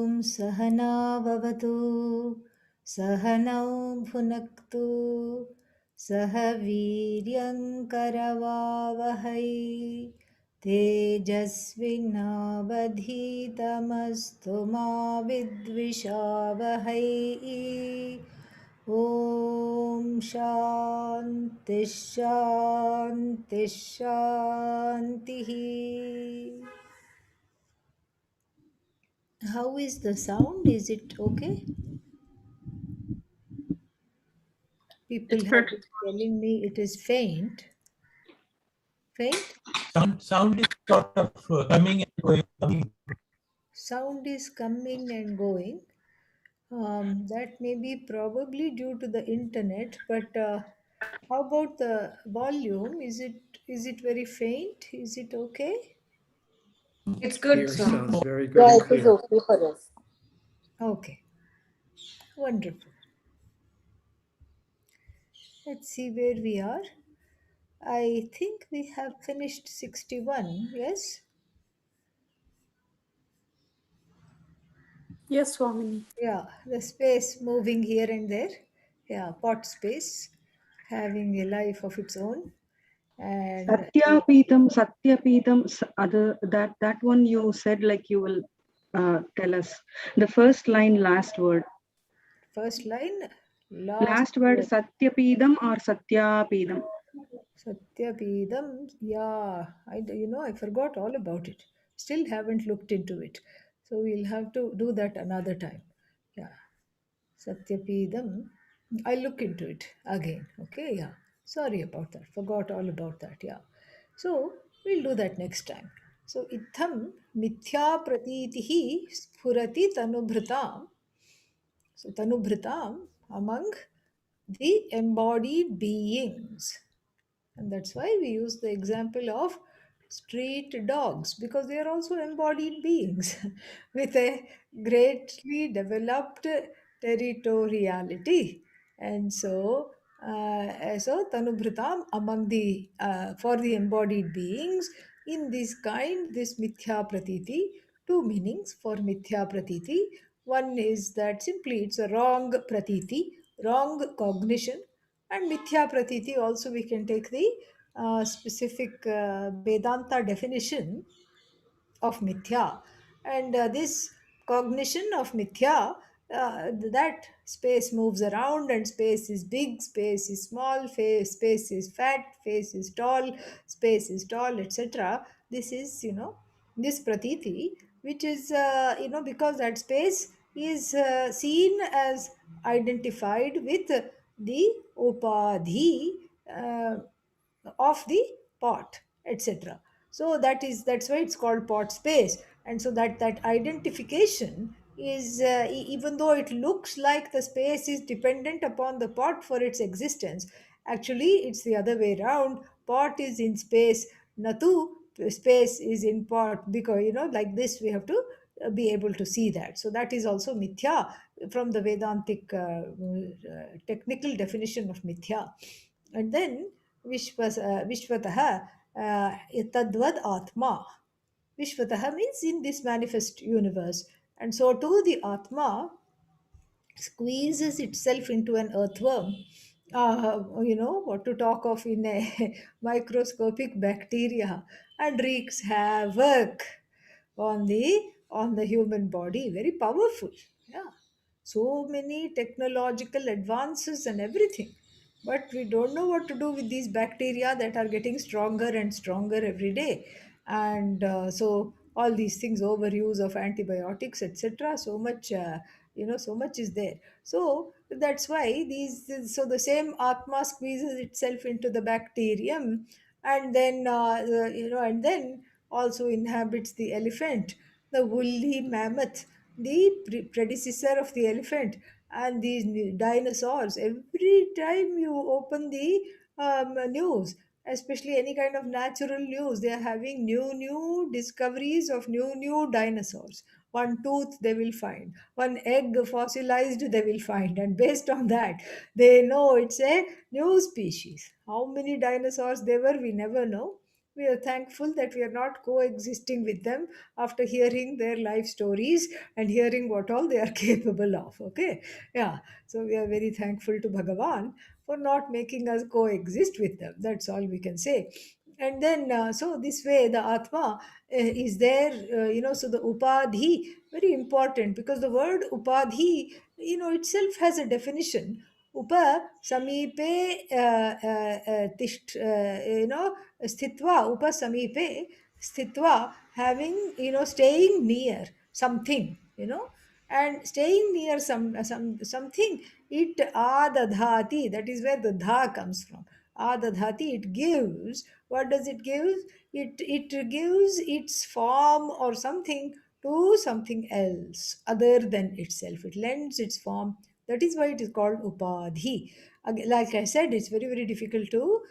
ॐ सहनाववतु सहनौ भुनक्तु सह वीर्यङ्करवावहै तेजस्विनावधीतमस्तु मा विद्विषावहै ॐ शान्तिः शान्तिः शान्तिः. How is the sound? Is it okay? People It's have perfect. been telling me it is faint. Faint? Sound is sort of coming and going. Sound is coming and going. That may be probably due to the internet, but how about the volume? Is it very faint? Is it okay? It's good, Here so. sounds very good Yeah, and it is clear. okay for us. Okay, wonderful. Let's see where we are. I think we have finished 61. Yes? Yes, Swamini. Yeah, the space moving here and there. Yeah, pot space having a life of its own. And Satyapitham, other that one you said like you will tell us the first line, last word. first line, last Last word, word, Satyapidam or Satyapidam. Satyapidam. Yeah, I forgot all about it. Still haven't looked into it. So we'll have to do that another time. Yeah. Satyapidam. I'll look into it again. Okay, yeah. Sorry about that. Forgot all about that. Yeah. So we'll do that next time. So itham mithya pratitihi spurati tanubhritam. So tanubhritam among the embodied beings. And that's why we use the example of street dogs because they are also embodied beings with a greatly developed territoriality. And so Tanubhritam among the for the embodied beings in this Mithya Pratiti, two meanings for Mithya Pratiti. One is that simply it's a wrong Pratiti, wrong cognition, and Mithya Pratiti also we can take the specific Vedanta definition of mithya, and this cognition of mithya, that space moves around and space is big, space is small, space is fat, space is tall, space is tall, etc. This is, this pratiti, which is, because that space is seen as identified with the upadhi of the pot, etc. So that's why it's called pot space. And so that identification is, even though it looks like the space is dependent upon the pot for its existence, actually it's the other way around. Pot is in space, natu space is in pot, because like this we have to be able to see that. So that is also mithya from the Vedantic technical definition of mithya. And then Vishwataha Tadvad Atma. Vishwataha means in this manifest universe. And so too the Atma squeezes itself into an earthworm. What to talk of in a microscopic bacteria, and wreaks havoc on the human body. Very powerful. Yeah. So many technological advances and everything. But we don't know what to do with these bacteria that are getting stronger and stronger every day. And so all these things, overuse of antibiotics, etc. So much, so much is there. So that's why so the same Atma squeezes itself into the bacterium, and then, and then also inhabits the elephant, the woolly mammoth, the predecessor of the elephant, and these dinosaurs. Every time you open the news, especially any kind of natural news, they are having new discoveries of new dinosaurs. One tooth they will find, one egg fossilized they will find, and based on that they know it's a new species. How many dinosaurs there were we never know, We are thankful that we are not coexisting with them after hearing their life stories and hearing what all they are capable of. Okay, yeah. So we are very thankful to Bhagavan for not making us coexist with them. That's all we can say. And then, so this way, the Atma is there, so the Upadhi, very important, because the word Upadhi, itself has a definition. Upa samipe tisht, sthitva, upa samipe sthitva, having, staying near something, and staying near something, it adadhati, that is where the dha comes from. Adadhati, it gives. What does it give? It gives its form or something to something else other than itself. It lends its form. That is why it is called upadhi. Like I said, it's very, very difficult to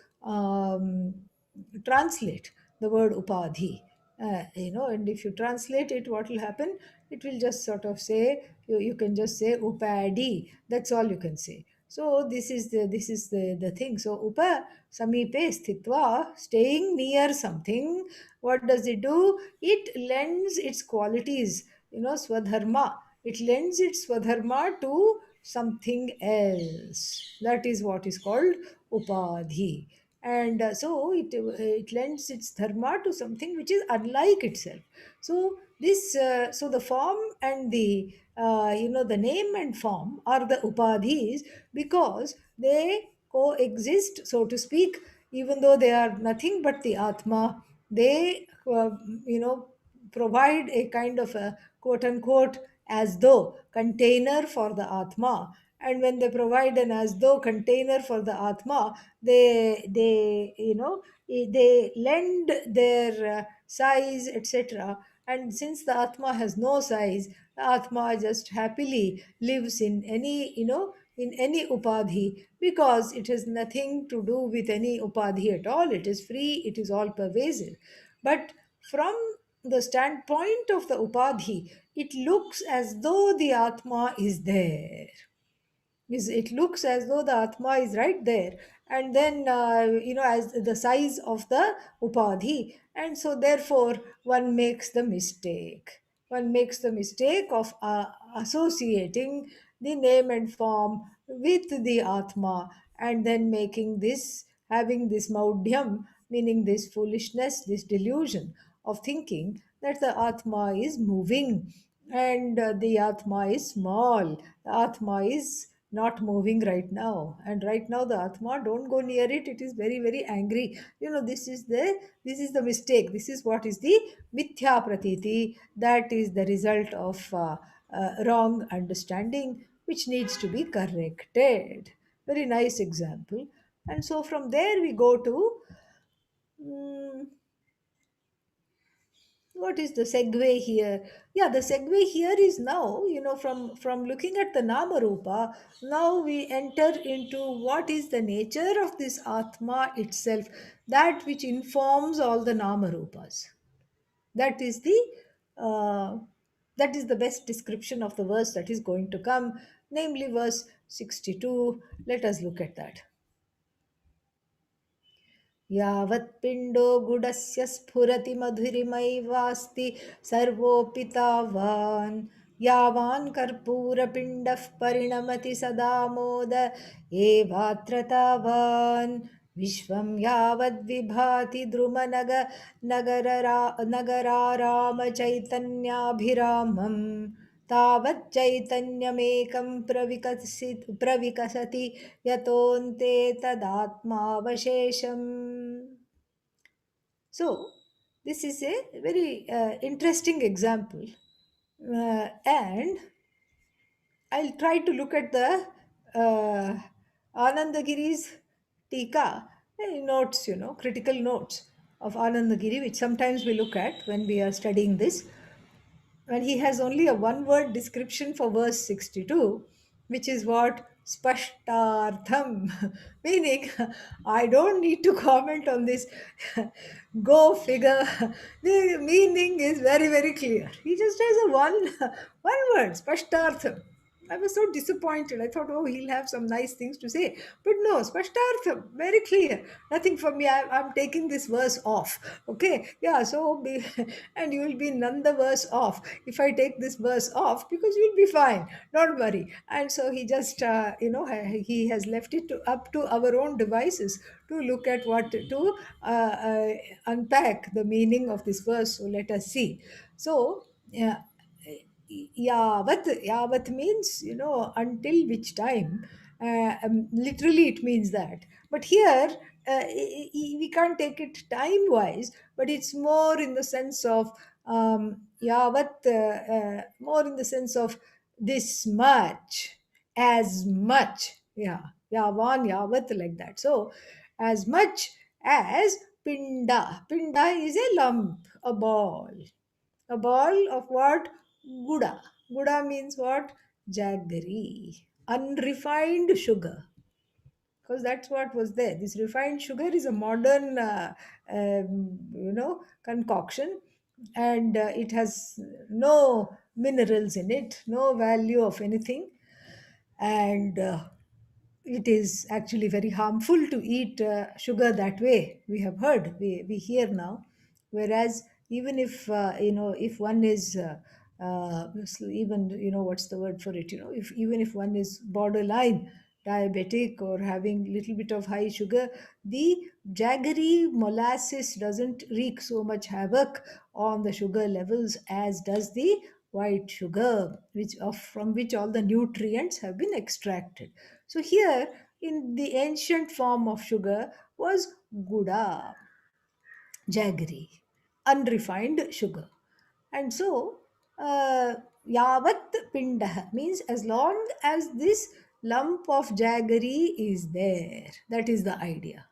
translate the word upadhi. And if you translate it, what will happen? It will just sort of say, you can just say upadi. That's all you can say. So this is the thing. So upa samipe sthitva, staying near something. What does it do? It lends its qualities, swadharma. It lends its swadharma to something else. That is what is called upadhi. And so it lends its dharma to something which is unlike itself. So so the form and the name and form are the upadhis, because they coexist, so to speak, even though they are nothing but the atma. They provide a kind of a quote unquote as though container for the atma. And when they provide an as though container for the atma, they lend their size, etc. And since the atma has no size, the atma just happily lives in any, in any upadhi, because it has nothing to do with any upadhi at all. It is free, it is all pervasive. But from the standpoint of the upadhi, it looks as though the atma is there. It looks as though the atma is right there, and then as the size of the upadhi, and so therefore one makes the mistake of associating the name and form with the atma, and then having this maudhyam, meaning this foolishness, this delusion of thinking that the atma is moving, and the atma is small. The atma is not moving right now, and right now the atma, don't go near it, it is very, very angry. This is the mistake. This is what is the mithya pratiti. That is the result of wrong understanding, which needs to be corrected. Very nice example. And so from there we go to, mm, what is the segue here? Yeah, the segue here is now, from looking at the nama rupa, now we enter into what is the nature of this atma itself, that which informs all the nama rupas. That is the best description of the verse that is going to come, namely verse 62. Let us look at that. यावत्पिण्डो गुडस्य स्फुरति मधुरिमैवास्ति सर्वोऽपि तावान् यावान् कर्पूरपिण्डः परिणमति सदा मोद एवात्र तावान् विश्वं यावद्विभाति द्रुमनग नगररा नगरारामचैतन्याभिरामम् तावच्चैतन्यमेकं प्रविकसति यतोऽन्ते तदात्मावशेषम्. So, this is a very interesting example, and I'll try to look at the Anandagiri's Tika notes, critical notes of Anandagiri, which sometimes we look at when we are studying this. And he has only a one word description for verse 62, which is what? Spashtartham, meaning I don't need to comment on this. Go figure. The meaning is very, very clear. He just has a one word, Spashtartham. I was so disappointed. I thought, oh, he'll have some nice things to say. But no, Spashtartha, very clear. Nothing for me. I'm taking this verse off. Okay. Yeah. So, and you will be none the verse off if I take this verse off, because you'll be fine. Don't worry. And so he just, he has left it up to our own devices to look at what to unpack the meaning of this verse. So let us see. So, yeah, yavat means, until which time. Literally it means that, but here we can't take it time wise, but it's more in the sense of yavat, more in the sense of this much, as much. Yeah, yavan, yavat, like that. So as much as pinda is a lump, a ball. A ball of what? Guda. Guda means what? Jaggery. Unrefined sugar. Because that's what was there. This refined sugar is a modern, concoction, and it has no minerals in it, no value of anything, and it is actually very harmful to eat sugar that way. We have heard, we hear now. Whereas even if if one is even, what's the word for it, if even if one is borderline diabetic or having little bit of high sugar, the jaggery molasses doesn't wreak so much havoc on the sugar levels as does the white sugar, from which all the nutrients have been extracted. So here, in the ancient form of sugar, was guda, jaggery, unrefined sugar. And so, yavat pindah means as long as this lump of jaggery is there. That is the idea.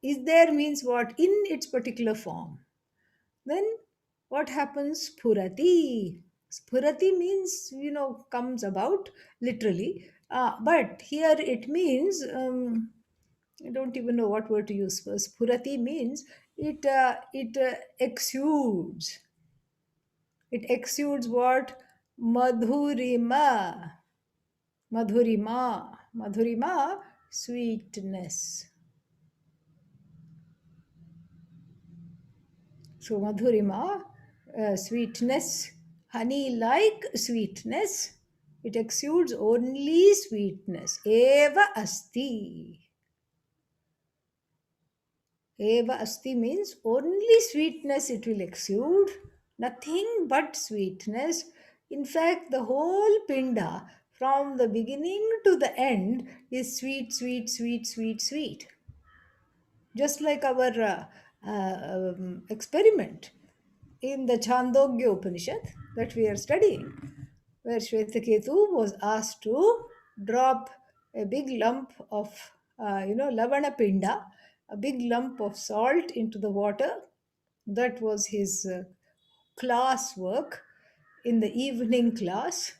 Is there means what? In its particular form. Then what happens? Spurati. Spurati means, comes about literally. But here it means, I don't even know what word to use for. Spurati means it exudes. It exudes what? Madhurima. Madhurima. Madhurima, sweetness. So Madhurima, sweetness, honey like sweetness. It exudes only sweetness. Eva asti. Eva asti means only sweetness it will exude, nothing but sweetness. In fact, the whole pinda, from the beginning to the end, is sweet, sweet, sweet, sweet, sweet. Just like our experiment in the Chandogya Upanishad that we are studying, where Shvetaketu was asked to drop a big lump of, Lavana Pinda, a big lump of salt into the water. That was his class work in the evening class,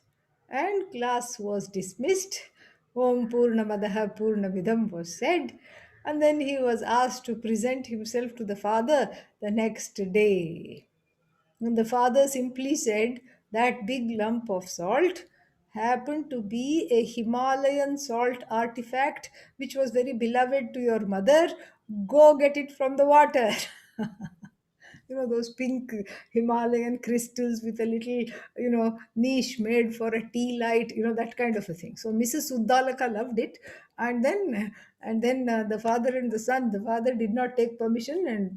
and class was dismissed. Om Purnamadaha Purnamidam was said, and then he was asked to present himself to the father the next day. And the father simply said that big lump of salt happened to be a Himalayan salt artifact which was very beloved to your mother. Go get it from the water. Those pink Himalayan crystals with a little, niche made for a tea light, that kind of a thing. So Mrs. Suddalaka loved it. And then the father and the son, the father did not take permission and,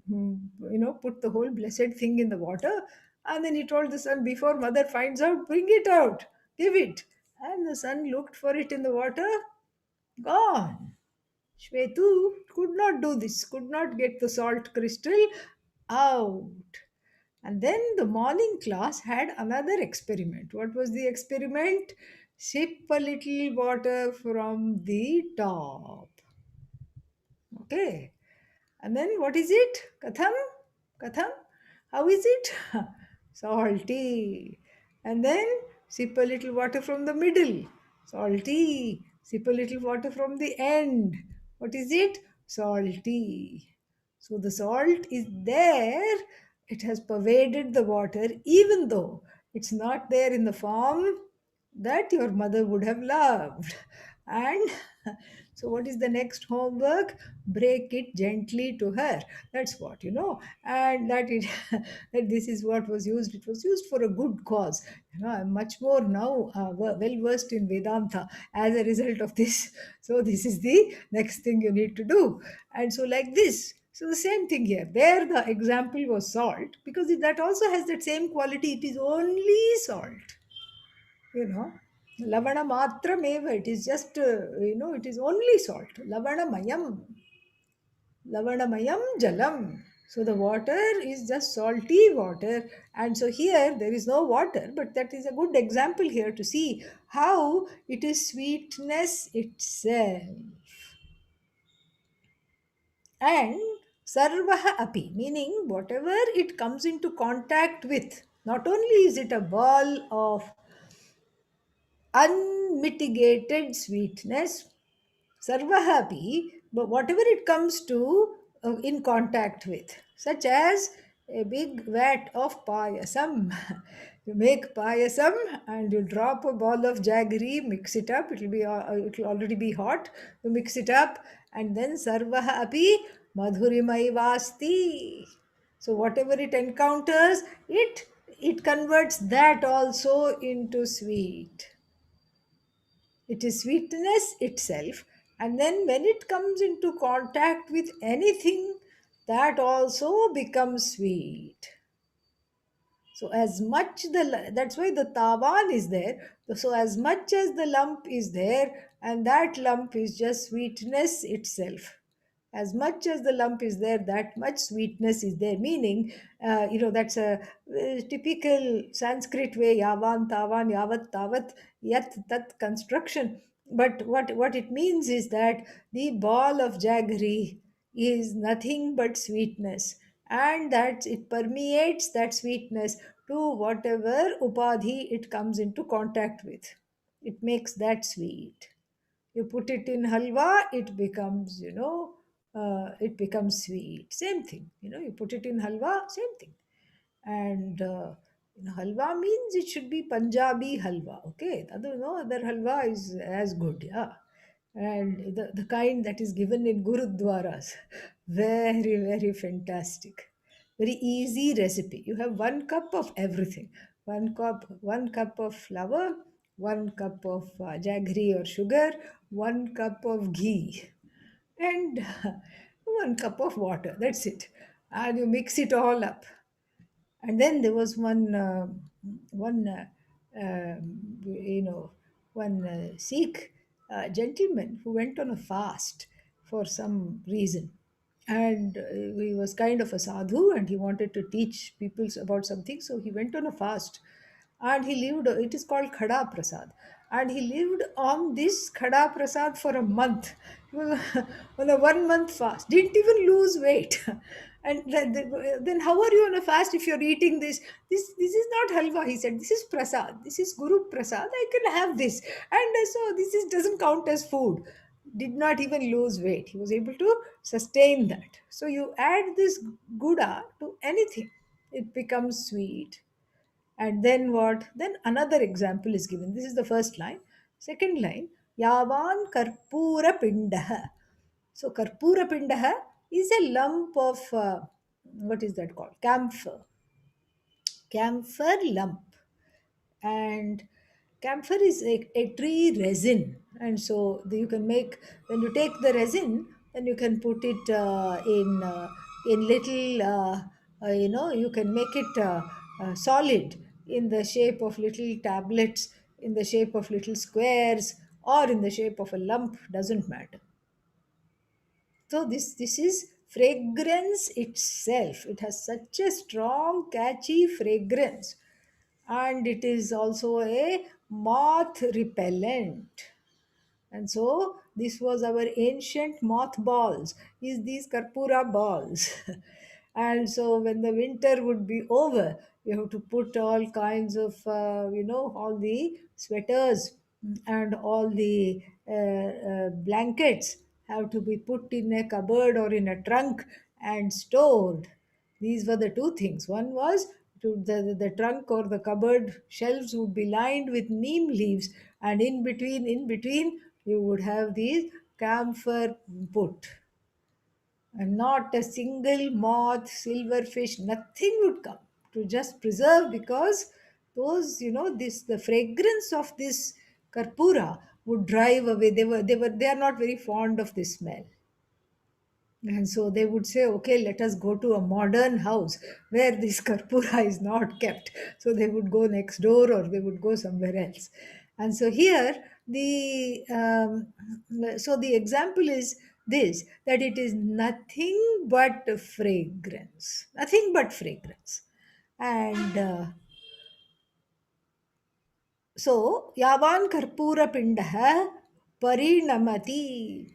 put the whole blessed thing in the water. And then he told the son, before mother finds out, bring it out, give it. And the son looked for it in the water, gone. Shvetu could not do this, could not get the salt crystal out. And then the morning class had another experiment. What was the experiment? Sip a little water from the top. Okay. And then what is it? Katham? Katham? How is it? Salty. And then sip a little water from the middle. Salty. Sip a little water from the end. What is it? Salty. So the salt is there. It has pervaded the water, even though it's not there in the form that your mother would have loved. And so, what is the next homework? Break it gently to her. That's what, and that it that this is what was used. It was used for a good cause. I'm much more now well versed in Vedanta as a result of this. So, this is the next thing you need to do. And so, like this. So the same thing here. There, the example was salt because that also has that same quality. It is only salt, you know lavana matrameva. It is just it is only salt. Lavanamayam jalam. So the water is just salty water. And so here there is no water, but that is a good example here to see how it is sweetness itself. And sarvaha api, meaning whatever it comes into contact with, not only is it a ball of unmitigated sweetness, sarvahapi, but whatever it comes to in contact with, such as a big vat of payasam. You make payasam and you drop a ball of jaggery, mix it up. It will already be hot. You mix it up, and then sarvahapi madhurimai. So whatever it encounters, it converts that also into sweet. It is sweetness itself. And then when it comes into contact with anything, that also becomes sweet. So as much that's why the tawan is there. So as much as the lump is there, and that lump is just sweetness itself. As much as the lump is there, that much sweetness is there. Meaning, that's a typical Sanskrit way, yavan, tavan, yavat, tavat, yat, tat construction. But what it means is that the ball of jaggery is nothing but sweetness, and that it permeates that sweetness to whatever upadhi it comes into contact with. It makes that sweet. You put it in halwa, it becomes sweet. Same thing. You put it in halwa, same thing. And halwa means it should be Punjabi halwa. Okay, no other halwa is as good. Yeah, and the kind that is given in gurudwaras, very very fantastic, very easy recipe. You have 1 cup of everything. 1 cup of flour, 1 cup of jaggery or sugar, 1 cup of ghee, and 1 cup of water. That's it. And you mix it all up. And then there was one one Sikh gentleman who went on a fast for some reason, and he was kind of a sadhu, and he wanted to teach people about something, so he went on a fast. And he lived, it is called khada prasad, and he lived on this khada prasad for a month. He was on a 1 month fast, didn't even lose weight. And then how are you on a fast if you're eating this? This is not halwa, he said. This is prasad, this is guru prasad, I can have this. And so this doesn't count as food. Did not even lose weight, he was able to sustain that. So you add this guda to anything, it becomes sweet. And then what? Then another example is given. This is the first line. Second line, Yavan Karpura Pindaha. So Karpura Pindaha is a lump of, what is that called? Camphor. Camphor lump. And camphor is a tree resin. And so you can make, when you take the resin, then you can put it in little, you can make it solid in the shape of little tablets, in the shape of little squares, or in the shape of a lump, doesn't matter. So this is fragrance itself. It has such a strong, catchy fragrance, and it is also a moth repellent. And so this was our ancient moth balls, is these karpura balls. And so when the winter would be over, you have to put all kinds of, all the sweaters and all the blankets have to be put in a cupboard or in a trunk and stored. These were the two things. One was the trunk or the cupboard shelves would be lined with neem leaves, and in between you would have these camphor put, and not a single moth, silverfish, nothing would come to just preserve, because those, this, the fragrance of this karpura would drive away. They are not very fond of this smell. And so they would say, okay, let us go to a modern house where this karpura is not kept. So they would go next door or they would go somewhere else. And so here, the example is this, that it is nothing but fragrance, nothing but fragrance. And so, yavan karpura pindah parinamati,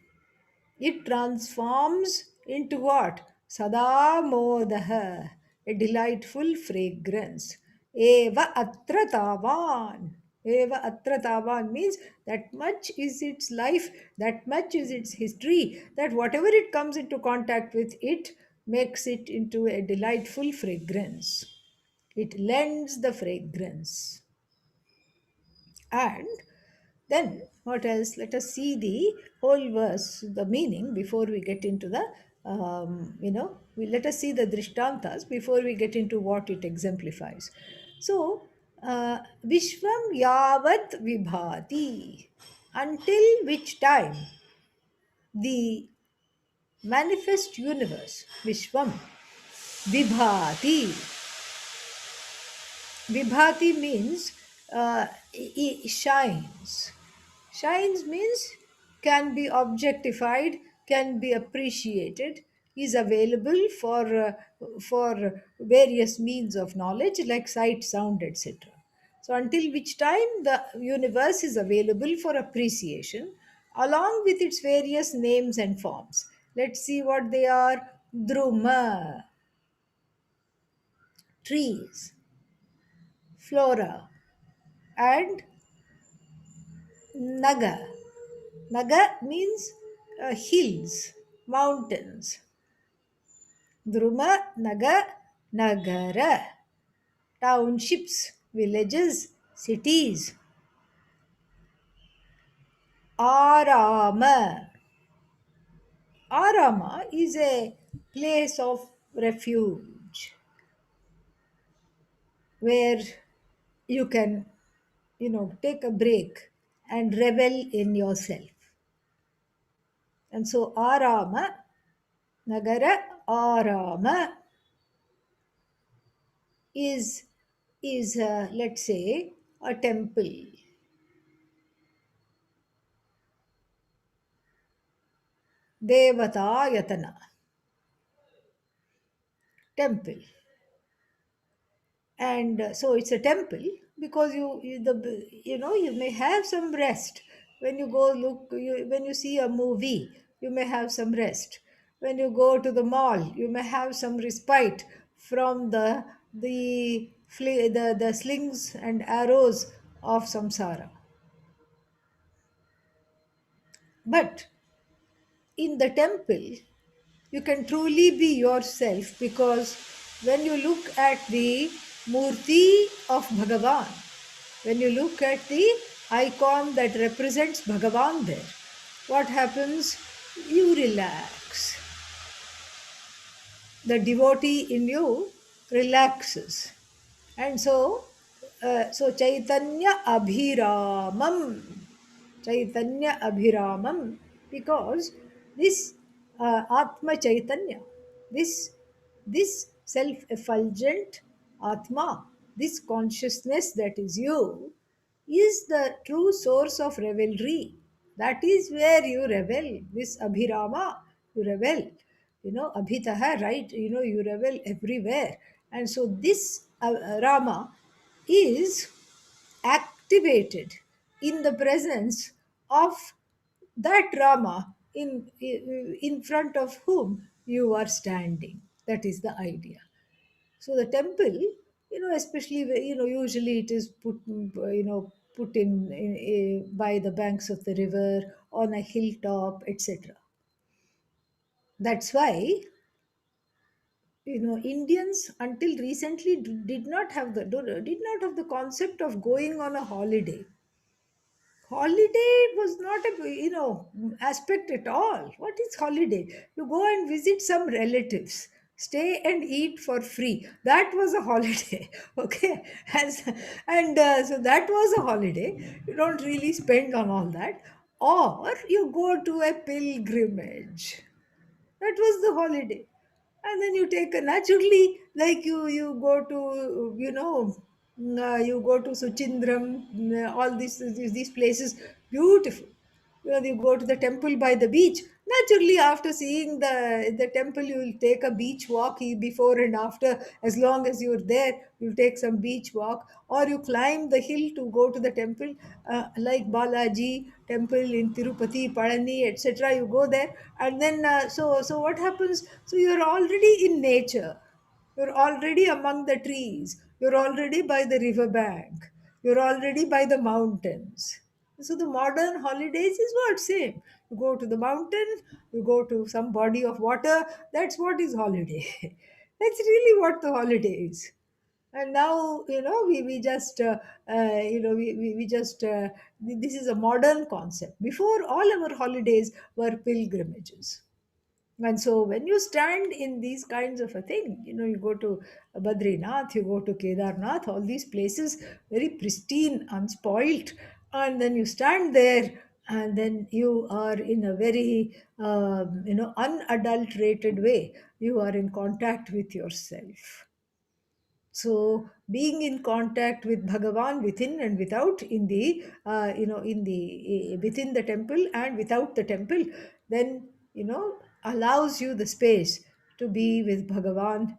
it transforms into what? Sada modah, a delightful fragrance. Eva atra tavan. Eva atra tavan means that much is its life, that much is its history, that whatever it comes into contact with, it makes it into a delightful fragrance. It lends the fragrance. And then, what else? Let us see the whole verse, the meaning, before we get into the, let us see the drishtantas before we get into what it exemplifies. So, Vishwam Yavat Vibhati, until which time the manifest universe, Vishwam, Vibhati, Vibhati means shines. Shines means can be objectified, can be appreciated, is available for various means of knowledge like sight, sound, etc. So until which time the universe is available for appreciation along with its various names and forms. Let's see what they are. Druma, trees, flora, and naga. Naga means hills, mountains. Druma, naga, nagara, townships, villages, cities. Arama. Arama is a place of refuge where you can, take a break and revel in yourself. And so Arama, Nagara Arama is let's say a temple. Devatayatana, temple. And so it's a temple because you may have some rest when you go when you see a movie. You may have some rest when you go to the mall. You may have some respite from the slings and arrows of samsara. But in the temple, you can truly be yourself, because when you look at the murti of Bhagavan, when you look at the icon that represents Bhagavan there, what happens? You relax. The devotee in you relaxes. And so Chaitanya Abhiramam, Chaitanya Abhiramam, because this Atma Chaitanya, this self-effulgent Atma, this consciousness that is you, is the true source of revelry. That is where you revel. This Abhirama, you revel. Abhitaha, right? You revel everywhere. And so this Rama is activated in the presence of that Rama in front of whom you are standing. That is the idea. So the temple, especially usually it is put in by the banks of the river, on a hilltop, etc. That's why Indians until recently did not have the concept of going on a holiday. Holiday was not a aspect at all. What is holiday? You go and visit some relatives, stay and eat for free. That was a holiday. Okay. So that was a holiday. You don't really spend on all that. Or you go to a pilgrimage. That was the holiday. And then you take a naturally, like you go to, you go to Suchindram, all these places, beautiful. You go to the temple by the beach. Naturally, after seeing the temple, you will take a beach walk before and after. As long as you're there, you take some beach walk, or you climb the hill to go to the temple, like Balaji temple in Tirupati, Palani, etc. You go there, and then so what happens? So you're already in nature. You're already among the trees. You're already by the river bank. You're already by the mountains. So the modern holidays is what? Same. You go to the mountain, you go to some body of water. That's what is holiday. That's really what the holiday is. And now, we just, we just, this is a modern concept. Before, all our holidays were pilgrimages. And so when you stand in these kinds of a thing, you go to Badrinath, you go to Kedarnath, all these places, very pristine, unspoilt, and then you stand there, and then you are in a very, unadulterated way. You are in contact with yourself. So being in contact with Bhagavan within and without, in the within the temple and without the temple, then allows you the space to be with Bhagavan,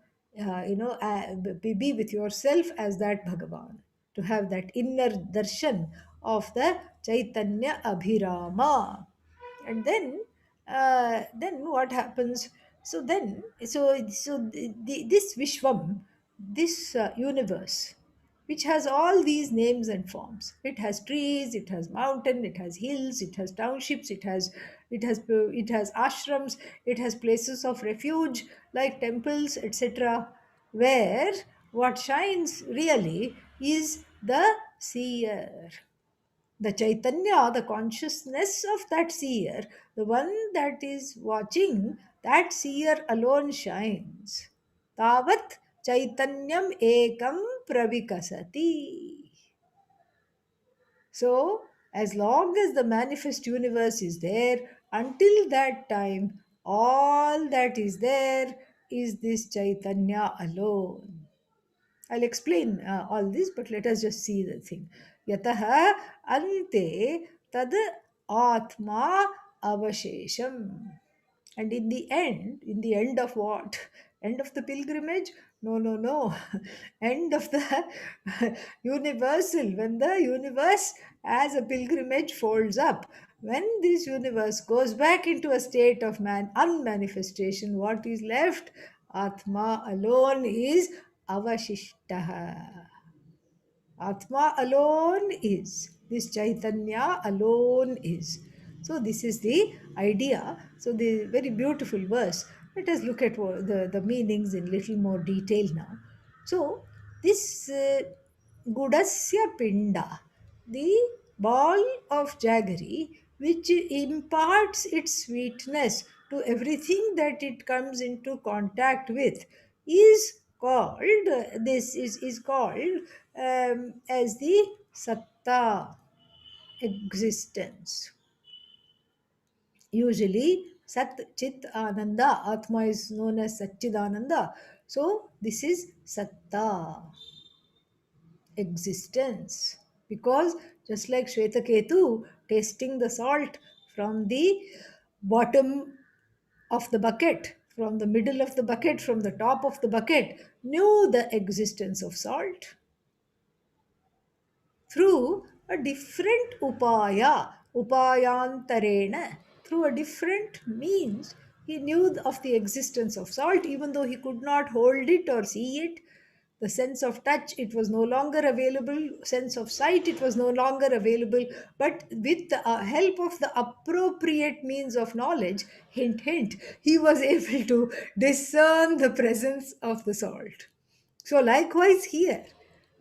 be with yourself as that Bhagavan, to have that inner darshan of the Chaitanya Abhirama. And then what happens? So this Vishwam, this universe, which has all these names and forms. It has trees, it has mountain, it has hills, it has townships, it has ashrams, it has places of refuge like temples, etc., where what shines really is the seer, the Chaitanya, the consciousness of that seer, the one that is watching, that seer alone shines. Tavat Chaitanyam ekam pravikasati. So, as long as the manifest universe is there, until that time, all that is there is this Chaitanya alone. I'll explain all this, but let us just see the thing. Yataha ante tad atma avashesham. And in the end of what? End of the pilgrimage? No, no, no. End of the universal. When the universe as a pilgrimage folds up, when this universe goes back into a state of unmanifestation, what is left? Atma alone is avashishtaha. Atma alone is. This Chaitanya alone is. So, this is the idea. So, the very beautiful verse. Let us look at the meanings in little more detail now. So, this Gudasya Pinda, the ball of jaggery, which imparts its sweetness to everything that it comes into contact with, is called, is called as the Satta, existence. Usually, Sat Chit Ananda, Atma is known as Satchidananda. So, this is Satta, existence. Because just like Shvetaketu tasting the salt from the bottom of the bucket, from the middle of the bucket, from the top of the bucket, knew the existence of salt through a different upayantarena, through a different means. He knew of the existence of salt, even though he could not hold it or see it. The sense of touch, it was no longer available. Sense of sight, it was no longer available. But with the help of the appropriate means of knowledge, hint hint, he was able to discern the presence of the salt. So likewise here,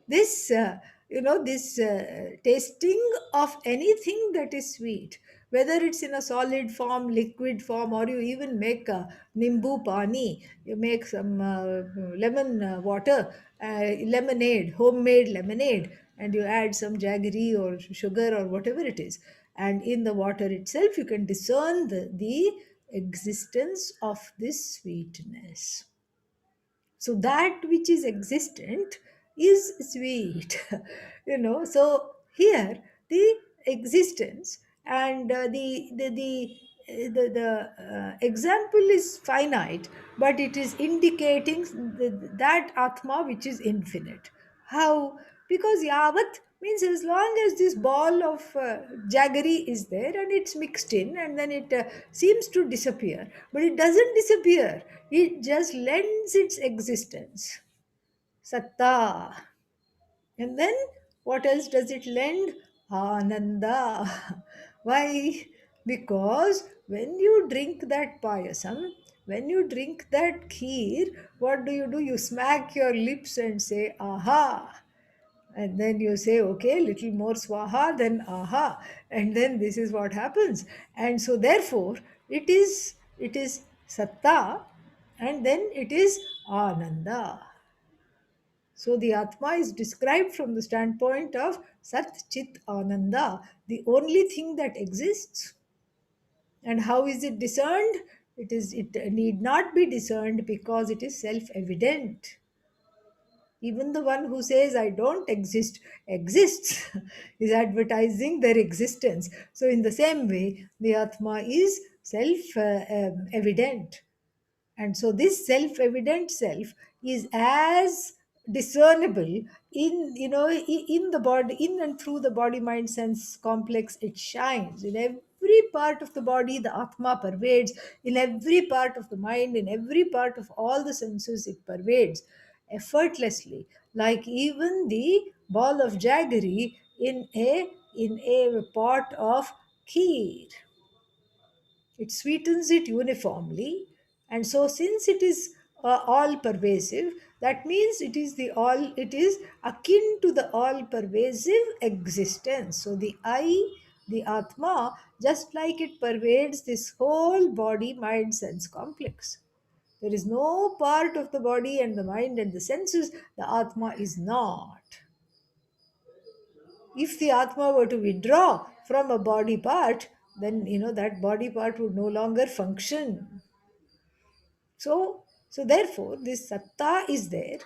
this this tasting of anything that is sweet, whether it's in a solid form, liquid form, or you even make a nimbu pani, you make some lemon water, lemonade, homemade lemonade, and you add some jaggery or sugar or whatever it is, and in the water itself you can discern the existence of this sweetness. So that which is existent is sweet. So here the existence and the example is finite, but it is indicating that atma which is infinite. How? Because yavat means as long as this ball of jaggery is there and it's mixed in, and then it seems to disappear, but it doesn't disappear, it just lends its existence. Satta. And then what else does it lend? Ananda. Why? Because when you drink that payasam, when you drink that kheer, what do? You smack your lips and say, aha. And then you say, okay, little more swaha, then aha. And then this is what happens. And so therefore, it is satta, and then it is ananda. So the Atma is described from the standpoint of Sat Chit Ananda, the only thing that exists. And how is it discerned? It need not be discerned because it is self-evident. Even the one who says I don't exist exists is advertising their existence. So in the same way, the Atma is self evident. And so this self-evident self is as discernible in in the body, in and through the body mind sense complex. It shines in every part of the body. The atma pervades in every part of the mind, in every part of all the senses. It pervades effortlessly, like even the ball of jaggery in a pot of kheer. It sweetens it uniformly. And so since it is all pervasive, that means it is akin to the all pervasive existence. So the I, the atma, just like it pervades this whole body mind sense complex. There is no part of the body and the mind and the senses the atma is not. If the atma were to withdraw from a body part, then that body part would no longer function. So therefore this satta is there,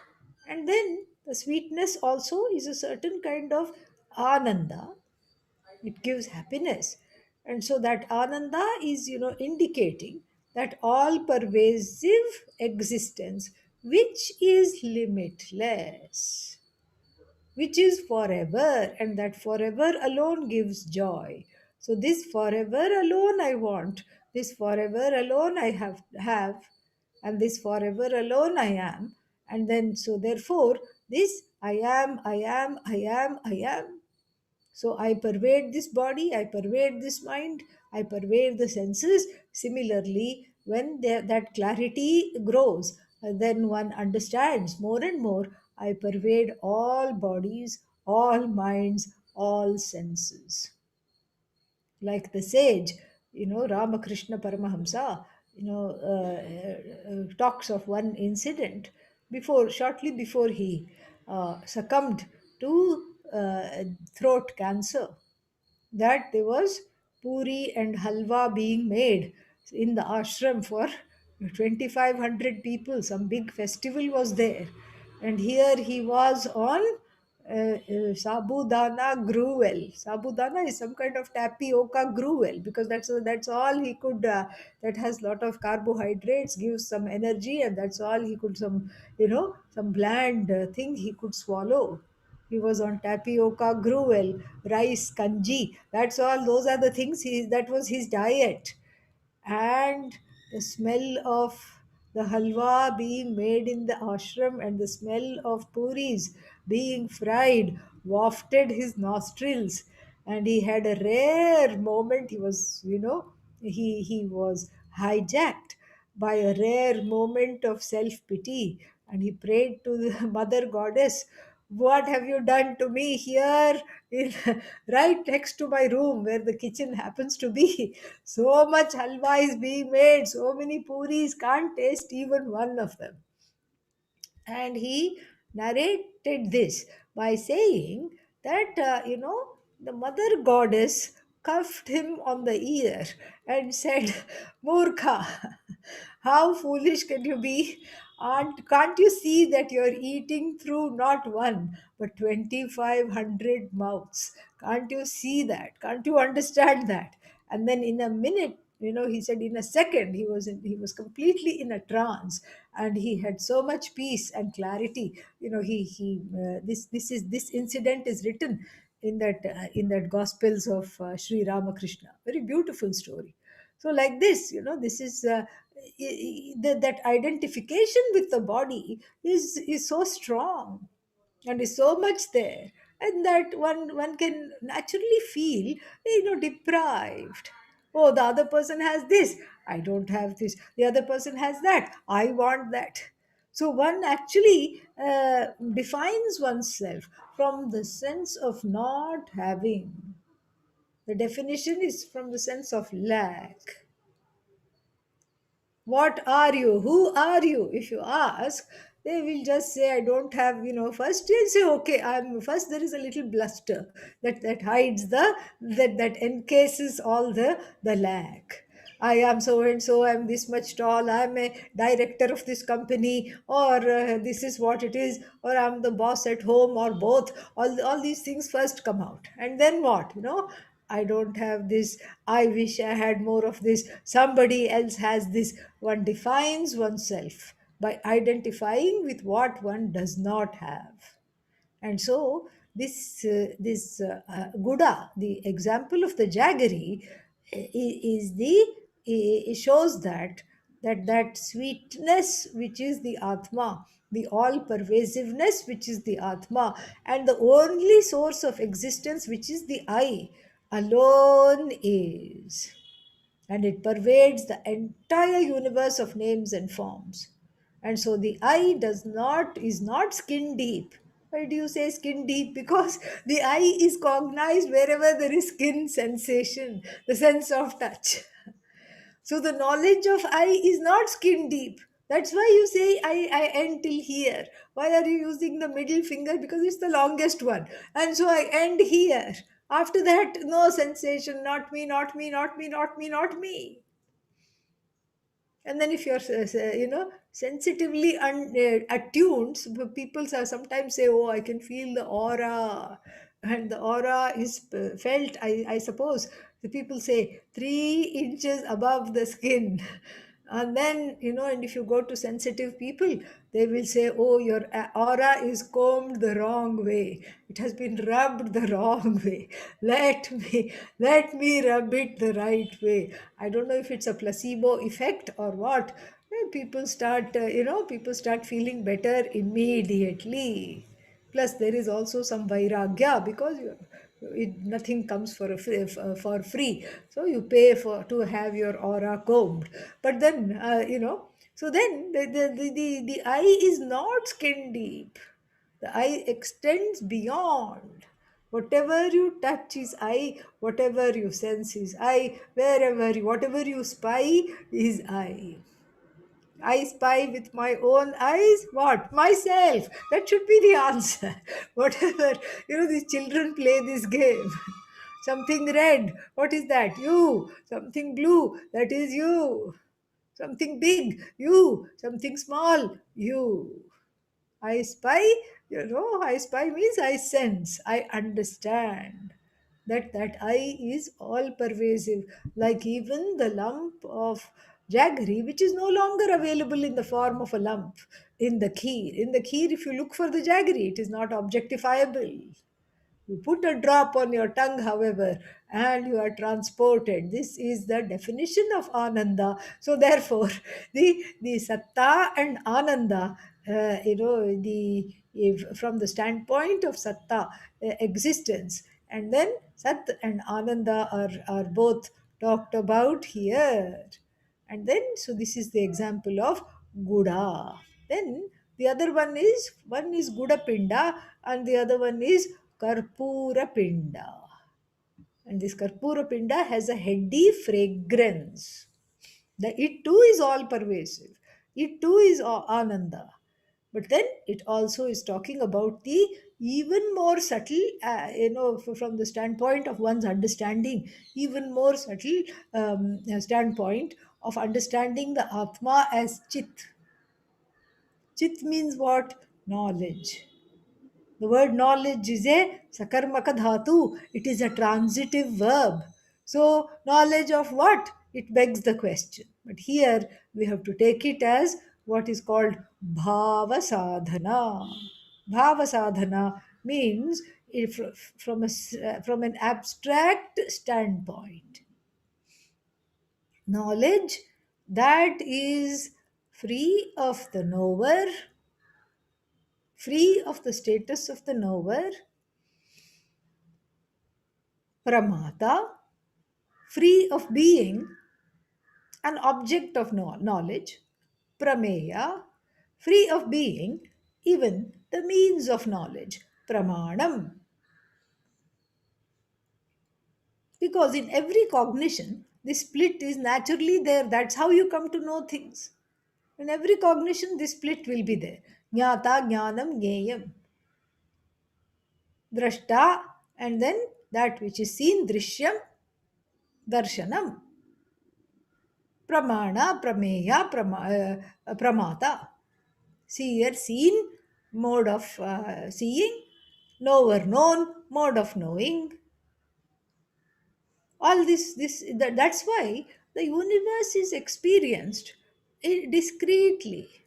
and then the sweetness also is a certain kind of ananda. It gives happiness. And so that ananda is indicating that all pervasive existence which is limitless, which is forever, and that forever alone gives joy. So this forever alone I want, this forever alone I have, and this forever alone I am. And then so therefore this I am. So I pervade this body, I pervade this mind, I pervade the senses. Similarly, when that clarity grows, then one understands more and more. I pervade all bodies, all minds, all senses. Like the sage, Ramakrishna Paramahamsa, talks of one incident shortly before he succumbed to throat cancer, that there was puri and halwa being made in the ashram for 2,500 people. Some big festival was there, and here he was on sabudana gruel. Sabudana is some kind of tapioca gruel, because that's all he could. That has lot of carbohydrates, gives some energy, and that's all he could. Some bland thing he could swallow. He was on tapioca gruel, rice kanji. That's all. Those are the things. That was his diet. And the smell of the halwa being made in the ashram and the smell of puris being fried wafted his nostrils. And he had a rare moment. He was, he was hijacked by a rare moment of self pity, and he prayed to the mother goddess, what have you done to me here in, right next to my room where the kitchen happens to be? So much halwa is being made, so many puris, can't taste even one of them. And he narrated this by saying that, the mother goddess cuffed him on the ear and said, Murkha, how foolish can you be? Can't you see that you're eating through not one but 2,500 mouths? Can't you see that? Can't you understand that? And then in a minute, he said in a second he was completely in a trance, and he had so much peace and clarity. He this incident is written in that Gospels of Sri Ramakrishna. Very beautiful story. So like this, this is that identification with the body is so strong and is so much there, and that one can naturally feel, deprived. Oh, the other person has this, I don't have this. The other person has that, I want that. So one actually defines oneself from the sense of not having. The definition is from the sense of lack. What are you? Who are you? If you ask, they will just say, I don't have, first they'll say, okay, I'm first. There is a little bluster that hides that encases all the lack. I am so and so, I'm this much tall, I'm a director of this company, or this is what it is, or I'm the boss at home, or both. All these things first come out. And then what? I don't have this. I wish I had more of this. Somebody else has this. One defines oneself by identifying with what one does not have. And so this Guda, the example of the jaggery, is it shows that sweetness which is the Atma, the all pervasiveness which is the Atma, and the only source of existence which is the I alone is, and it pervades the entire universe of names and forms. And so the eye is not skin deep. Why do you say skin deep? Because the eye is cognized wherever there is skin sensation, the sense of touch. So the knowledge of I is not skin deep. That's why you say I end till here. Why are you using the middle finger? Because it's the longest one. And so I end here. After that, no sensation, not me, not me, not me, not me, not me. And then if you're sensitively attuned, people sometimes say, oh, I can feel the aura, and the aura is felt, I suppose the people say 3 inches above the skin. And then, and if you go to sensitive people, they will say, oh, your aura is combed the wrong way, it has been rubbed the wrong way. Let me rub it the right way. I don't know if it's a placebo effect or what. People start feeling better immediately. Plus, there is also some vairagya, because nothing comes for free. So you pay to have your aura combed. But then, so then the eye is not skin deep. The eye extends beyond. Whatever you touch is I, whatever you sense is I, whatever you spy is I. I spy with my own eyes. What? Myself. That should be the answer. Whatever, these children play this game. Something red. What is that? You. Something blue. That is you. Something big. You. Something small. You. I spy, I spy means I sense, I understand that I is all pervasive, like even the lump of jaggery, which is no longer available in the form of a lump in the kheer. In the kheer, if you look for the jaggery, it is not objectifiable. You put a drop on your tongue, however, and you are transported. This is the definition of Ananda. So, therefore, the Satta and Ananda, if from the standpoint of Satta, existence, and then Sat and Ananda are both talked about here. And then, so this is the example of Guda. Then the other one is Guda Pinda and the other one is Karpura Pinda. And this Karpura Pinda has a heady fragrance. It too is all pervasive. It too is Ananda. But then it also is talking about the even more subtle, from the standpoint of one's understanding, even more subtle standpoint of understanding the Atma as Chit. Chit means what? Knowledge. The word knowledge is a sakarmaka dhatu. It is a transitive verb. So, knowledge of what? It begs the question. But here we have to take it as what is called bhava sadhana. Bhava sadhana means if from an abstract standpoint, knowledge that is free of the knower, free of the status of the knower, pramata, free of being an object of knowledge, prameya, free of being even the means of knowledge, pramanam. Because in every cognition, this split is naturally there. That's how you come to know things. In every cognition, this split will be there. Jnata, jnanam, jneyam. Drashta, and then that which is seen, drishyam, darshanam. Pramana, prameya, pramata. Seer, seen, mode of seeing, knower, known, mode of knowing. All that's why the universe is experienced discreetly.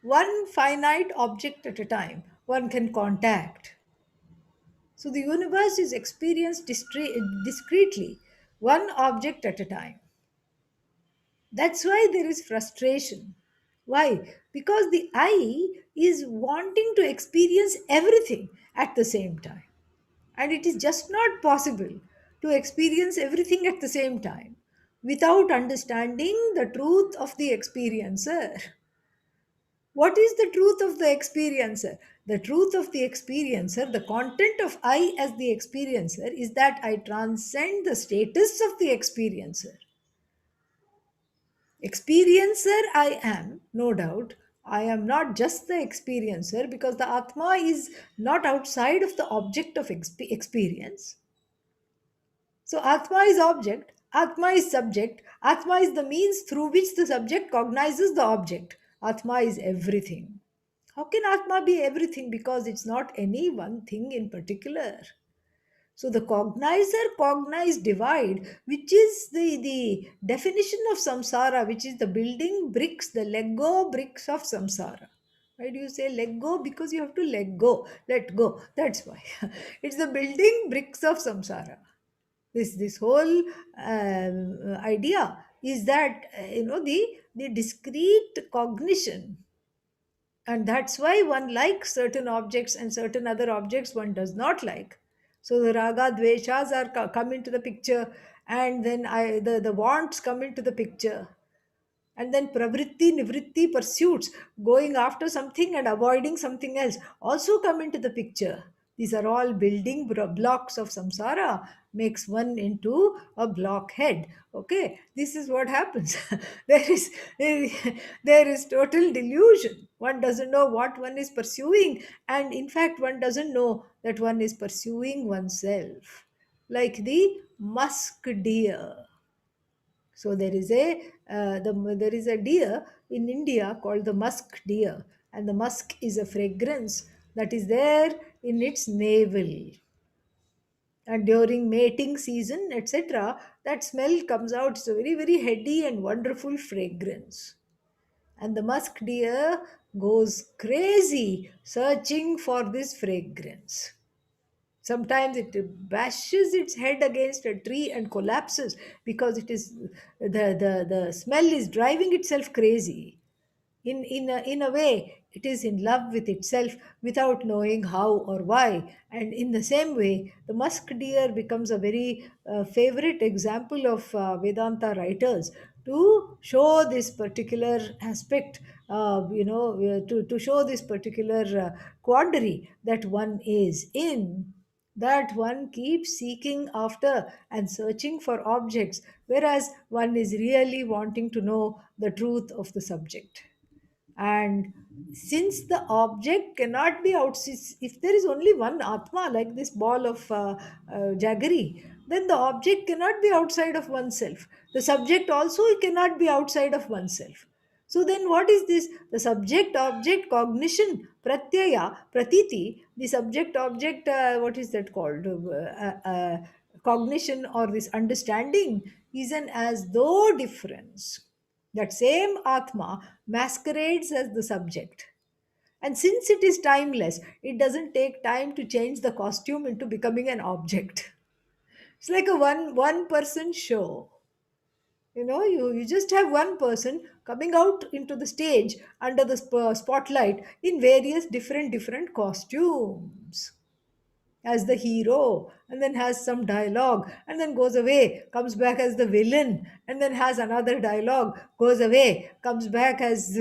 One finite object at a time, one can contact. So the universe is experienced discreetly, one object at a time. That's why there is frustration. Why? Because the I is wanting to experience everything at the same time. And it is just not possible to experience everything at the same time without understanding the truth of the experiencer. What is the truth of the experiencer? The truth of the experiencer, the content of I as the experiencer, is that I transcend the status of the experiencer. Experiencer I am, no doubt. I am not just the experiencer because the Atma is not outside of the object of experience. So Atma is object, Atma is subject, Atma is the means through which the subject cognizes the object. Atma is everything. How can Atma be everything? Because it's not any one thing in particular. So the cognizer cognize divide, which is the definition of samsara, which is the building bricks, the Lego bricks of samsara. Why do you say let go? Because you have to let go, let go. That's why. It's the building bricks of samsara. This whole idea is that the discrete cognition, and that's why one likes certain objects and certain other objects one does not like. So the raga dveshas are come into the picture, and then the wants come into the picture, and then pravritti nivritti pursuits, going after something and avoiding something else, also come into the picture. These are all building blocks of samsara, makes one into a blockhead. Okay, this is what happens. there is there is total delusion. One doesn't know what one is pursuing, and in fact one doesn't know that one is pursuing oneself, like the musk deer. So there is a deer in India called the musk deer, and the musk is a fragrance that is there in its navel. And during mating season, etc., that smell comes out. It's a very very heady and wonderful fragrance. And the musk deer goes crazy searching for this fragrance. Sometimes it bashes its head against a tree and collapses because it is the smell is driving itself crazy. In a way, it is in love with itself without knowing how or why. And in the same way, the musk deer becomes a very favorite example of Vedanta writers to show this particular aspect, to show this particular quandary that one is in, that one keeps seeking after and searching for objects, whereas one is really wanting to know the truth of the subject. And since the object cannot be out, if there is only one atma, like this ball of jaggery, then the object cannot be outside of oneself. The subject also cannot be outside of oneself. So then what is this? The subject object cognition, pratyaya, pratiti, the subject object, what is that called? Cognition, or this understanding, is an as though difference. That same Atma masquerades as the subject. And since it is timeless, it doesn't take time to change the costume into becoming an object. It's like a one person show. You just have one person coming out into the stage under the spotlight in various different costumes as the hero, and then has some dialogue, and then goes away, comes back as the villain, and then has another dialogue, goes away, comes back as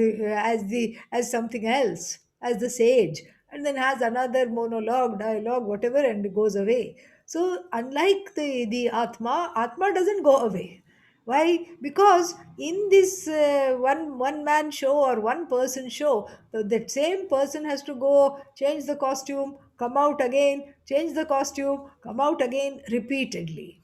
something else, as the sage, and then has another monologue, dialogue, whatever, and goes away. So unlike the atma doesn't go away. Why? Because in this one man show or one person show, that same person has to go change the costume, come out again, change the costume, come out again repeatedly.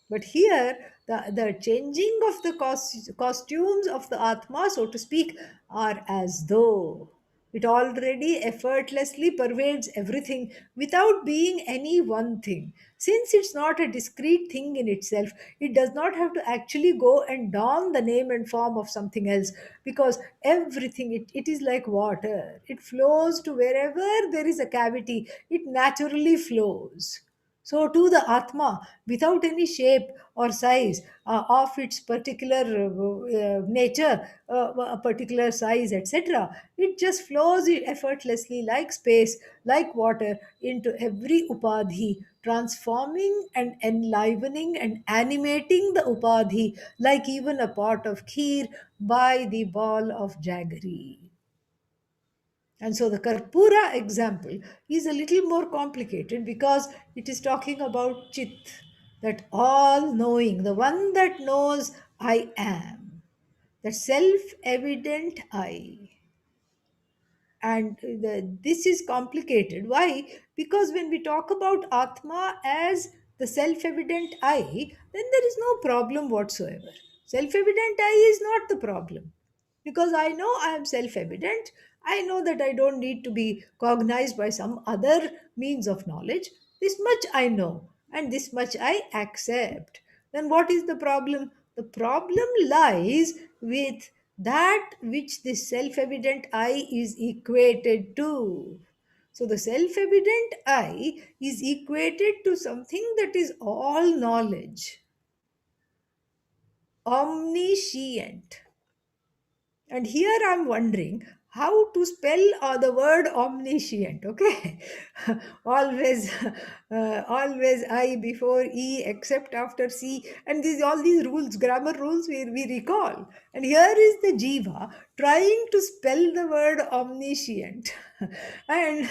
But here, the changing of the costumes of the Atma, so to speak, are as though it already effortlessly pervades everything without being any one thing. Since it's not a discrete thing in itself, it does not have to actually go and don the name and form of something else, because everything, it is like water. It flows to wherever there is a cavity, it naturally flows. So, to the Atma, without any shape or size of its particular nature, a particular size, etc., it just flows effortlessly like space, like water, into every upadhi, transforming and enlivening and animating the upadhi, like even a pot of kheer by the ball of jaggery. And so the Karpura example is a little more complicated because it is talking about Chit, that all knowing, the one that knows I am, that self evident I. And this is complicated. Why? Because when we talk about Atma as the self evident I, then there is no problem whatsoever. Self evident I is not the problem, because I know I am self evident. I know that I don't need to be cognized by some other means of knowledge. This much I know, and this much I accept. Then what is the problem? The problem lies with that which the self evident I is equated to. So the self evident I is equated to something that is all knowledge, omniscient. And here I'm wondering how to spell the word omniscient. Okay, always, always I before e, except after c, and these all these rules, grammar rules, we recall. And here is the jiva trying to spell the word omniscient, and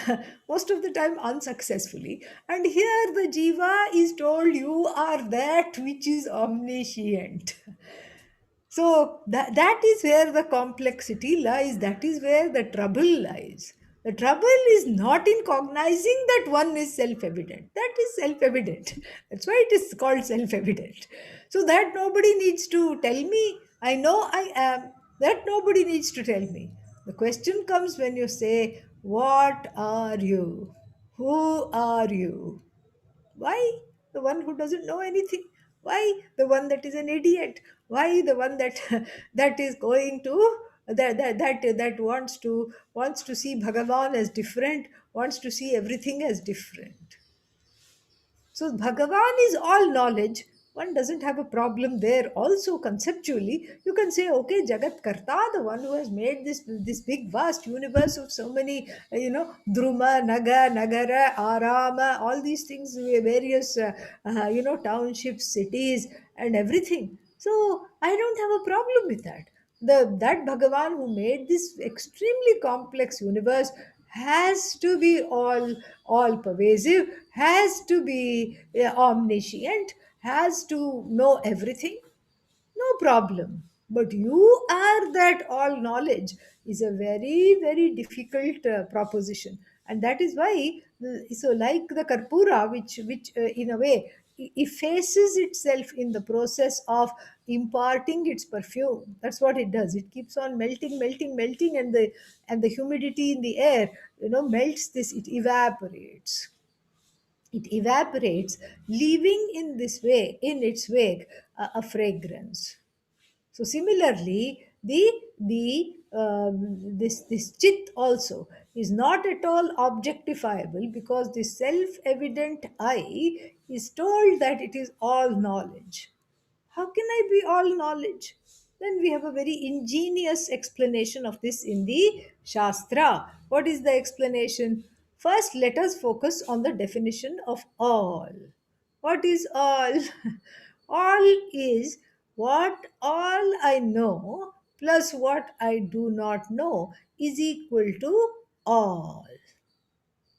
most of the time unsuccessfully. And here the jiva is told you are that which is omniscient. So that is where the complexity lies. That is where the trouble lies. The trouble is not in cognizing that one is self evident. That is self evident. That's why it is called self evident. So that nobody needs to tell me, I know I am. That nobody needs to tell me. The question comes when you say, what are you? Who are you? Why the one who doesn't know anything? Why the one that is an idiot? Why the one that that is going to that wants to see Bhagavan as different, wants to see everything as different? So Bhagavan is all knowledge. One doesn't have a problem there. Also, conceptually, you can say, okay, Jagat Karta, the one who has made this big vast universe of so many, Druma, Naga, Nagara, Arama, all these things, various, townships, cities, and everything. So I don't have a problem with that. That Bhagavan who made this extremely complex universe has to be all pervasive, has to be omniscient, has to know everything. No problem. But you are that all knowledge is a very, very difficult proposition. And that is why, so like the Karpura, which in a way effaces itself in the process of imparting its perfume. That's what it does. It keeps on melting, melting, melting, and the humidity in the air, melts this, it evaporates. It evaporates, leaving in its wake a fragrance. So similarly, this chit also is not at all objectifiable, because the self-evident I is told that it is all knowledge. How can I be all knowledge? Then we have a very ingenious explanation of this in the Shastra. What is the explanation? First, let us focus on the definition of all. What is all? All is what all I know plus what I do not know is equal to all.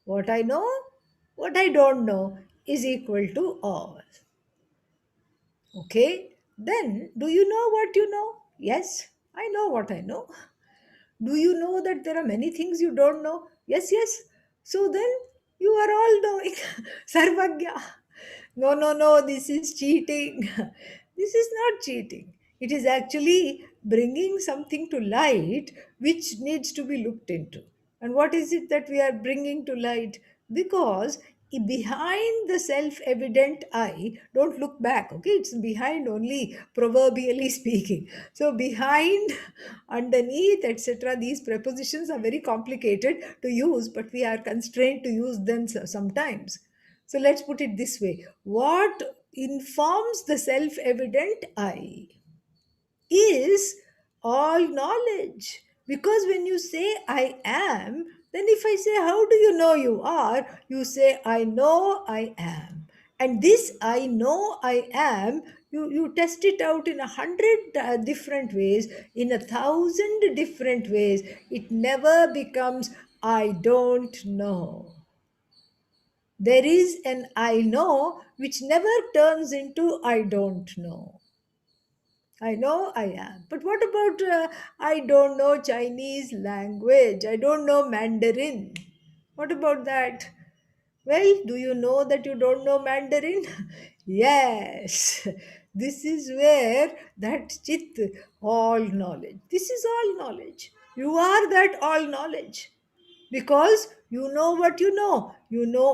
What I know, what I don't know is equal to all. Okay, then do you know what you know? Yes, I know what I know. Do you know that there are many things you don't know? Yes, yes. So then you are all knowing. Sarvagya. No, no, no, this is cheating. This is not cheating. It is actually bringing something to light which needs to be looked into. And what is it that we are bringing to light? Because behind the self evident I, don't look back, okay? It's behind only, proverbially speaking. So, behind, underneath, etc., these prepositions are very complicated to use, but we are constrained to use them sometimes. So, let's put it this way: what informs the self evident I is all knowledge. Because when you say I am, then if I say, how do you know you are? You say, I know I am. And this I know I am, you test it out in 100 different ways, in 1,000 different ways. It never becomes, I don't know. There is an I know which never turns into I don't know. I know I am. But what about I don't know Chinese language? I don't know Mandarin. What about that? Well, do you know that you don't know Mandarin? Yes. This is where that chit, all knowledge. This is all knowledge. You are that all knowledge, because you know what you know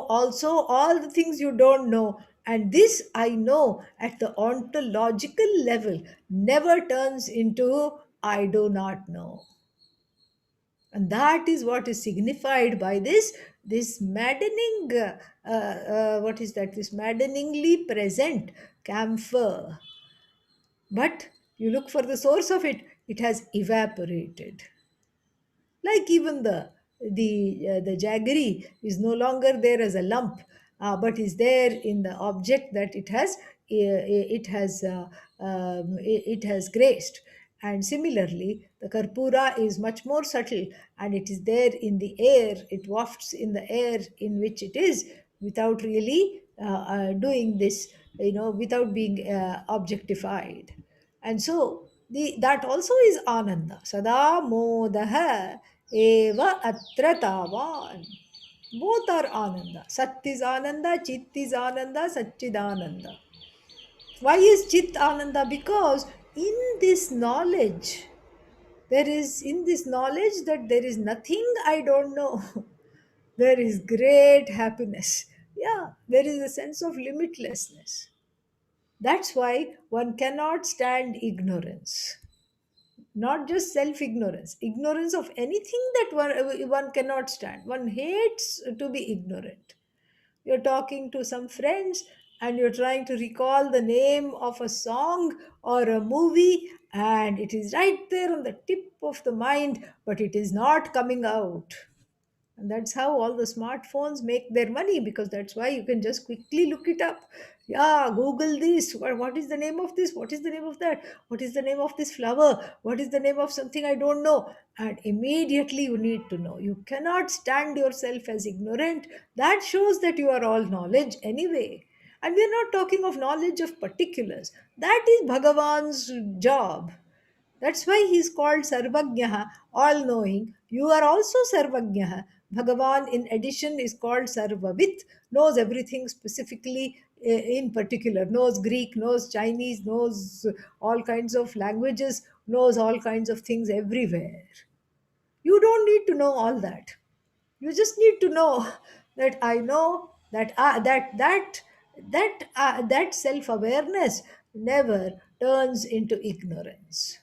also all the things you don't know, and this I know at the ontological level never turns into I do not know. And that is what is signified by this maddening what is that, this maddeningly present camphor. But you look for the source of it, it has evaporated. Like even the jaggery is no longer there as a lump, but is there in the object that it has graced. And similarly, the karpura is much more subtle, and it is there in the air. It wafts in the air in which it is, without really doing this, without being objectified. And so that also is Ananda. Sada modaha eva atra tavan. Both are Ananda. Sat is Ananda, Chit is Ananda, Satchidananda. Why is Chit Ananda? Because in this knowledge that there is nothing I don't know, there is great happiness. Yeah, there is a sense of limitlessness. That's why one cannot stand ignorance. Not just self ignorance, ignorance of anything that one cannot stand. One hates to be ignorant. You're talking to some friends and you're trying to recall the name of a song or a movie, and it is right there on the tip of the mind, but it is not coming out. And that's how all the smartphones make their money, because that's why you can just quickly look it up. Yeah, Google this. What is the name of this? What is the name of that? What is the name of this flower? What is the name of something I don't know? And immediately you need to know. You cannot stand yourself as ignorant. That shows that you are all knowledge anyway. And we're not talking of knowledge of particulars. That is Bhagavan's job. That's why he's called Sarvagyaha, all knowing. You are also Sarvagyaha. Bhagavan, in addition, is called Sarvavit, knows everything specifically in particular, knows Greek, knows Chinese, knows all kinds of languages, knows all kinds of things everywhere. You don't need to know all that. You just need to know that I know that that self awareness never turns into ignorance,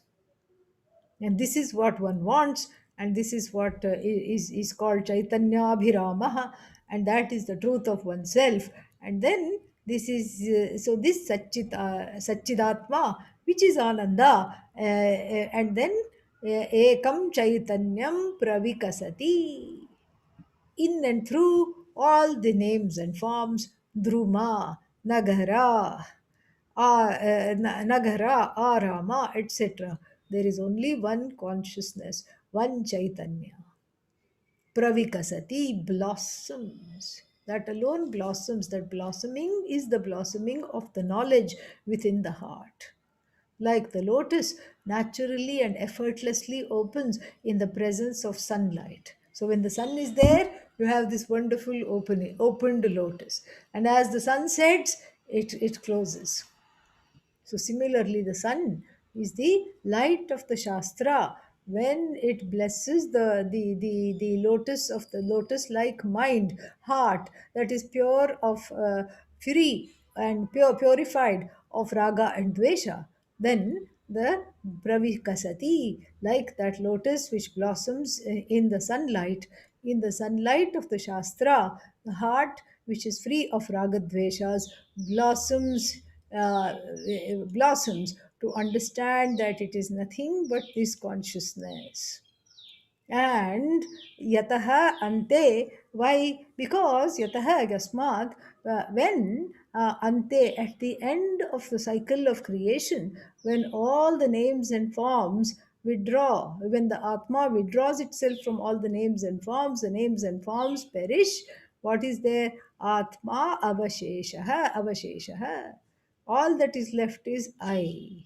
and this is what one wants, and this is what is called chaitanya abhiramaha, and that is the truth of oneself. And then this is so this satchidatma, which is ananda, and then ekam chaitanyam pravikasati, in and through all the names and forms, Druma, Nagara, Nagara, Arama, etc. There is only one consciousness, one Chaitanya. Pravikasati, blossoms. That alone blossoms. That blossoming is the blossoming of the knowledge within the heart. Like the lotus naturally and effortlessly opens in the presence of sunlight. So when the sun is there, you have this wonderful opened lotus. And as the sun sets, it closes. So, similarly, the sun is the light of the Shastra. When it blesses the lotus of the lotus like mind, heart that is pure of free and purified of raga and dvesha, then the pravikasati, like that lotus which blossoms in the sunlight of the Shastra, the heart which is free of ragadveshas blossoms, uh, blossoms to understand that it is nothing but this consciousness. And yataha ante, why? Because yataha gasmat, when ante, at the end of the cycle of creation, when all the names and forms withdraw, when the atma withdraws itself from all the names and forms perish, what is there? Atma avasheshaha. All that is left is I.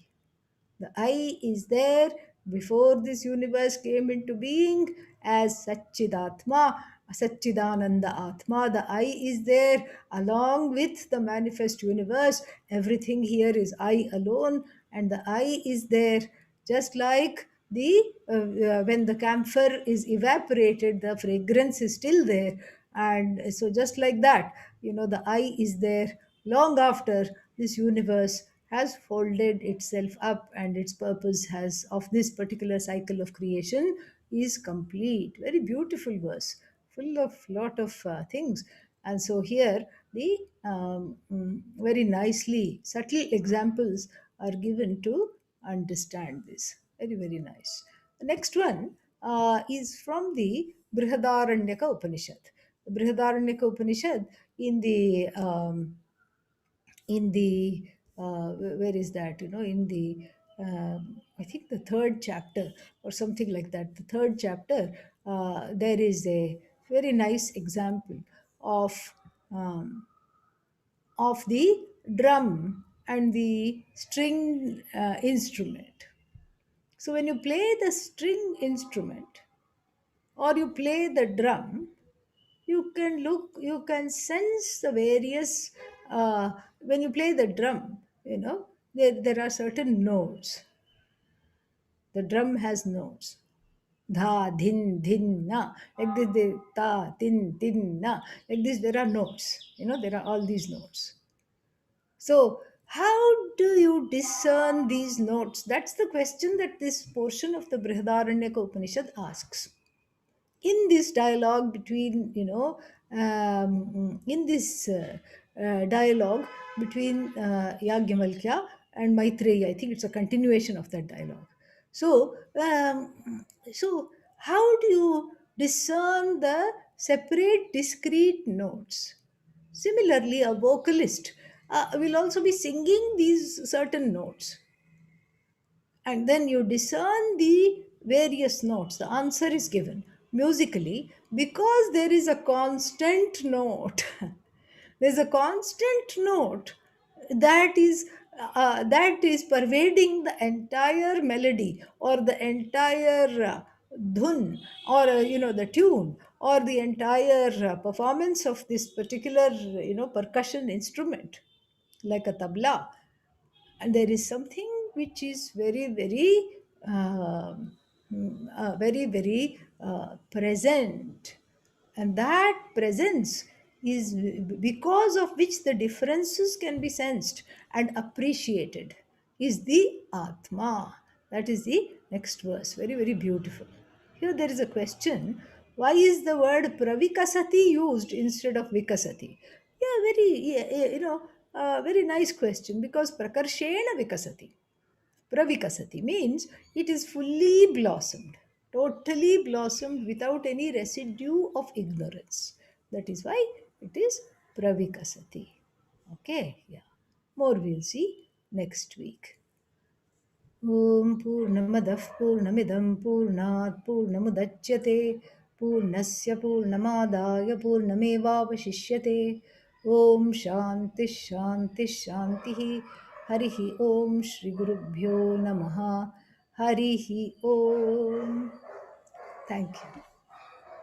The I is there before this universe came into being as Satchidatma, Satchidananda Atma. The I is there along with the manifest universe. Everything here is I alone, and the I is there just like the when the camphor is evaporated, the fragrance is still there. And so just like that, the I is there long after this universe has folded itself up and its purpose has of this particular cycle of creation is complete. Very beautiful verse, full of lot of things. And so here the very nicely subtle examples are given to understand this. Very, very nice. The next one is from the Brihadaranyaka Upanishad. The Brihadaranyaka Upanishad in the where is that, in the I think the third chapter or something like that, the third chapter, there is a very nice example of um, of the drum and the string instrument. So when you play the string instrument or you play the drum, you can sense the various, when you play the drum, there are certain notes. The drum has notes. Dha, din, din, na. Like this, ta, din, din, na. Like this, there are notes. There are all these notes. So, how do you discern these notes? That's the question that this portion of the Brihadaranyaka Upanishad asks. In this dialogue between, in this dialogue between Yagyamalkya and Maitreya. I think it's a continuation of that dialogue. So, so how do you discern the separate, discrete notes? Similarly, a vocalist will also be singing these certain notes, and then you discern the various notes. The answer is given musically because there is a constant note. There's a constant note that is pervading the entire melody or the entire dhun, or the tune, or the entire performance of this particular percussion instrument, like a tabla. And there is something which is very very very present, and that presence is because of which the differences can be sensed and appreciated, is the atma. That is the next verse. Very very beautiful. Here there is a question: why is the word pravikasati used instead of vikasati? Yeah, very, very nice question, because prakarshena vikasati. Pravikasati means it is fully blossomed, totally blossomed without any residue of ignorance. That is why it is pravikasati. Okay, yeah. More we'll see next week. ॐ पूर्णमदः पूर्णमिदं पूर्णात् पूर्णमुदच्यते पूर्णस्य पूर्णमादाय पूर्णमेवावशिष्यते ॐ शान्तिः शान्तिः शान्तिः हरिः ॐ श्रीगुरुभ्यो नमः हरिः ॐ. Thank you.